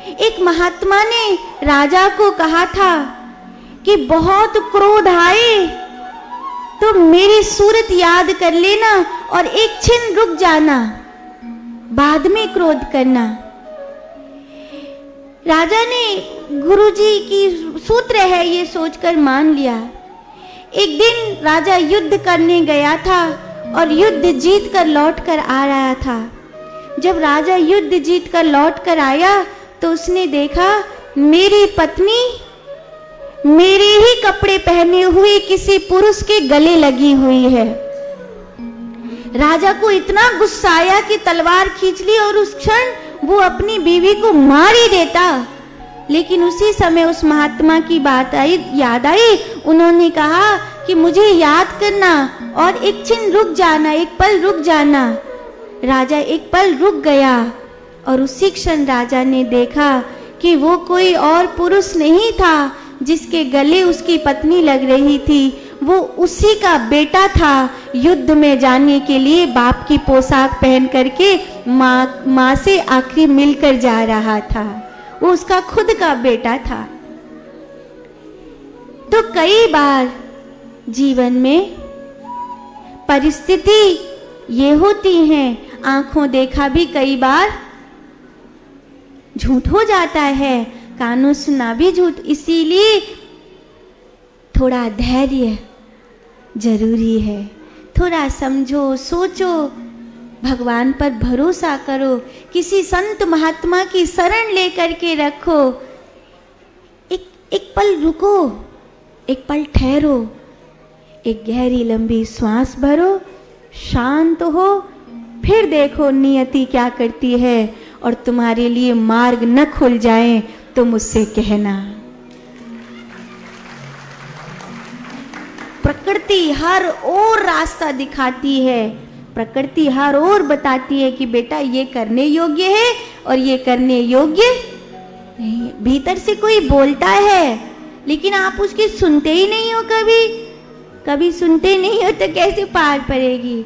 एक महात्मा ने राजा को कहा था कि बहुत क्रोध आए तो मेरी सूरत याद कर लेना और एक क्षण रुक जाना, बाद में क्रोध करना। राजा ने गुरुजी की सूत्र है ये सोचकर मान लिया। एक दिन राजा युद्ध करने गया था और युद्ध जीत कर लौट कर आ रहा था। जब राजा युद्ध जीत कर लौट कर आया तो उसने देखा मेरी पत्नी मेरे ही कपड़े पहने हुए किसी पुरुष के गले लगी हुई है। राजा को इतना गुस्सा आया कि तलवार खींच ली और उस क्षण वो अपनी बीवी को मार ही देता। लेकिन उसी समय उस महात्मा की बात याद आई। उन्होंने कहा कि मुझे याद करना और एक क्षण रुक जाना, एक पल रुक जाना। राजा एक पल रुक गया और उसी क्षण राजा ने देखा कि वो कोई और पुरुष नहीं था जिसके गले उसकी पत्नी लग रही थी, वो उसी का बेटा था। युद्ध में जाने के लिए बाप की पोशाक पहन करके माँ से आखिरी मिलकर जा रहा था। वो उसका खुद का बेटा था। तो कई बार जीवन में परिस्थिति ये होती है, आंखों देखा भी कई बार झूठ हो जाता है, कानों सुना भी झूठ। इसीलिए थोड़ा धैर्य जरूरी है। थोड़ा समझो, सोचो, भगवान पर भरोसा करो, किसी संत महात्मा की शरण लेकर के रखो। एक पल रुको, एक पल ठहरो, एक गहरी लंबी श्वास भरो, शांत हो, फिर देखो नियति क्या करती है। और तुम्हारे लिए मार्ग न खुल जाए तो मुझसे कहना। प्रकृति हर ओर रास्ता दिखाती है, प्रकृति हर ओर बताती है कि बेटा ये करने योग्य है और ये करने योग्य नहीं। भीतर से कोई बोलता है लेकिन आप उसकी सुनते ही नहीं हो। कभी सुनते नहीं हो तो कैसे पार पड़ेगी।